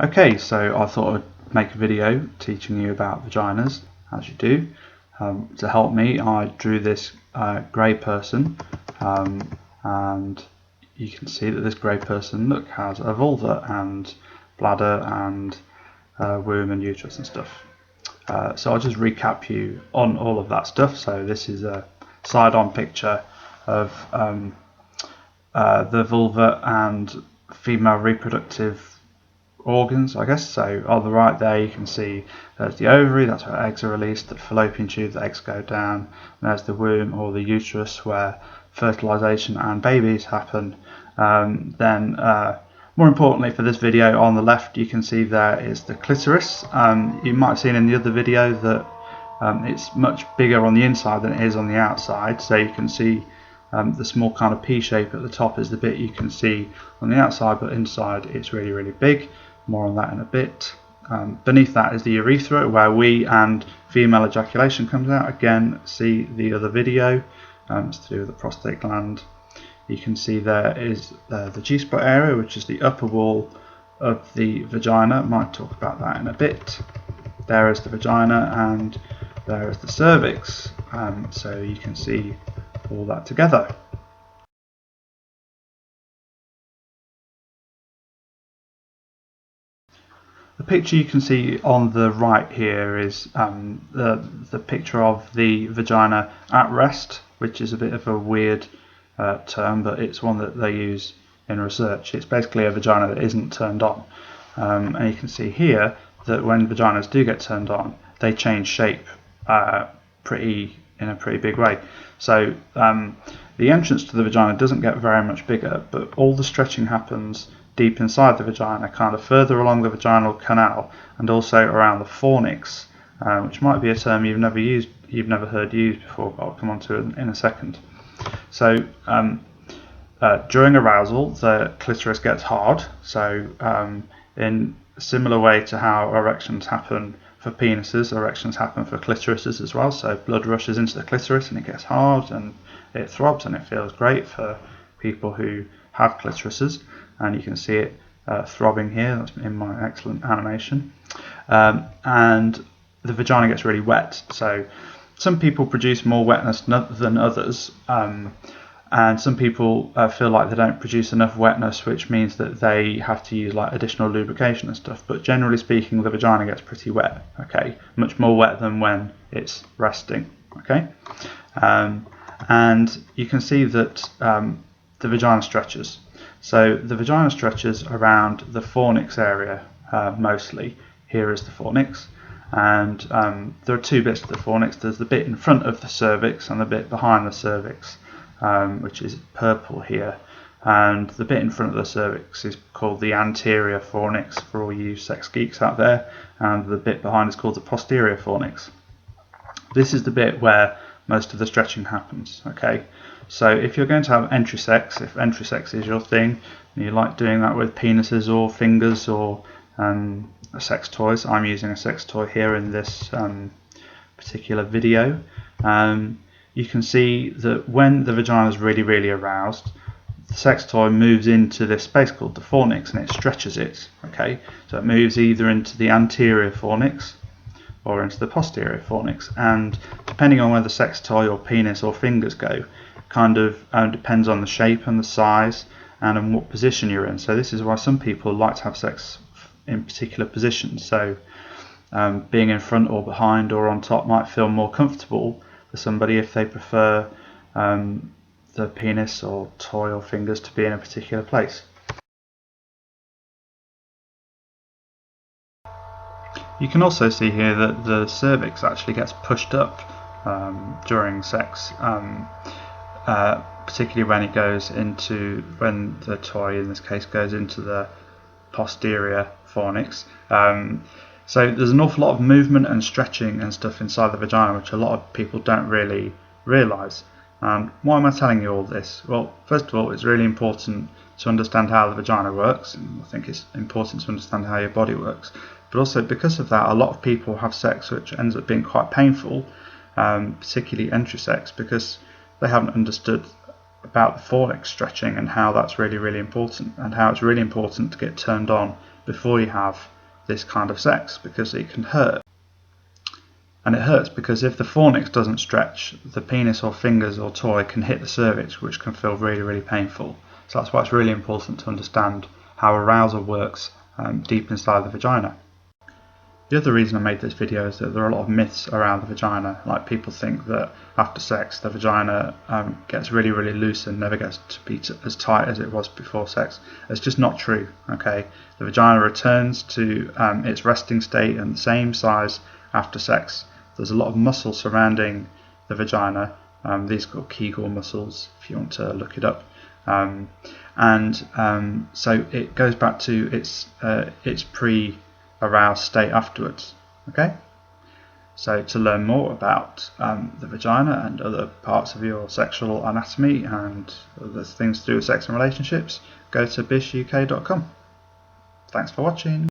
Okay, so I thought I'd make a video teaching you about vaginas, as you do. To help me, I drew this grey person, and you can see that this grey person, look, has a vulva and bladder and womb and uterus and stuff. So I'll just recap you on all of that stuff. So this is a side-on picture of the vulva and female reproductive organs, I guess. So on the right there you can see there's the ovary, that's where eggs are released, the fallopian tube, the eggs go down, and there's the womb or the uterus where fertilization and babies happen. Then more importantly for this video, on the left you can see there is the clitoris. You might have seen in the other video that it's much bigger on the inside than it is on the outside, so you can see the small kind of P shape at the top is the bit you can see on the outside, but inside it's really, really big. More on that in a bit. Beneath that is the urethra, where wee and female ejaculation comes out. Again, see the other video. It's to do with the prostate gland. You can see there is the G-spot area, which is the upper wall of the vagina. Might talk about that in a bit. There is the vagina, and there is the cervix. So you can see all that together. The picture you can see on the right here is the picture of the vagina at rest, which is a bit of a weird term, but it's one that they use in research. It's basically a vagina that isn't turned on, and you can see here that when vaginas do get turned on, they change shape in a pretty big way. So the entrance to the vagina doesn't get very much bigger, but all the stretching happens deep inside the vagina, kind of further along the vaginal canal, and also around the fornix, which might be a term you've never heard used before, but I'll come on to it in a second. So during arousal, the clitoris gets hard. So in a similar way to how erections happen for penises, erections happen for clitorises as well. So blood rushes into the clitoris and it gets hard and it throbs and it feels great for people who have clitorises. And you can see it throbbing here. That's in my excellent animation. And the vagina gets really wet. So some people produce more wetness than others, and some people feel like they don't produce enough wetness, which means that they have to use like additional lubrication and stuff. But generally speaking, the vagina gets pretty wet. Okay, much more wet than when it's resting. Okay, and you can see that the vagina stretches. So the vagina stretches around the fornix area mostly. Here is the fornix, and there are two bits to the fornix. There's the bit in front of the cervix and the bit behind the cervix, which is purple here. And the bit in front of the cervix is called the anterior fornix for all you sex geeks out there, and the bit behind is called the posterior fornix. This is the bit where most of the stretching happens. Okay, so if you're going to have entry sex, if entry sex is your thing, and you like doing that with penises or fingers or sex toys, I'm using a sex toy here in this particular video, you can see that when the vagina is really, really aroused, the sex toy moves into this space called the fornix and it stretches it. Okay, so it moves either into the anterior fornix or into the posterior fornix, and depending on where the sex toy or penis or fingers go, kind of depends on the shape and the size and in what position you're in. So this is why some people like to have sex in particular positions. So being in front or behind or on top might feel more comfortable for somebody if they prefer the penis or toy or fingers to be in a particular place. You can also see here that the cervix actually gets pushed up during sex, particularly when the toy in this case goes into the posterior fornix. So there's an awful lot of movement and stretching and stuff inside the vagina, which a lot of people don't really realise. And why am I telling you all this? Well, first of all, it's really important to understand how the vagina works, and I think it's important to understand how your body works. But also because of that, a lot of people have sex which ends up being quite painful, particularly entry sex, because they haven't understood about the fornix stretching and how that's really important, and how it's really important to get turned on before you have this kind of sex, because it can hurt. And it hurts because if the fornix doesn't stretch, the penis or fingers or toy can hit the cervix, which can feel really painful. So that's why it's really important to understand how arousal works deep inside the vagina. The other reason I made this video is that there are a lot of myths around the vagina. Like, people think that after sex the vagina gets really loose and never gets to be as tight as it was before sex. It's just not true. Okay, the vagina returns to its resting state and the same size after sex. There's a lot of muscle surrounding the vagina. These are called Kegel muscles, if you want to look it up. So it goes back to its pre-aroused state afterwards. Okay, so to learn more about the vagina and other parts of your sexual anatomy and other things to do with sex and relationships, go to bishuk.com. Thanks for watching.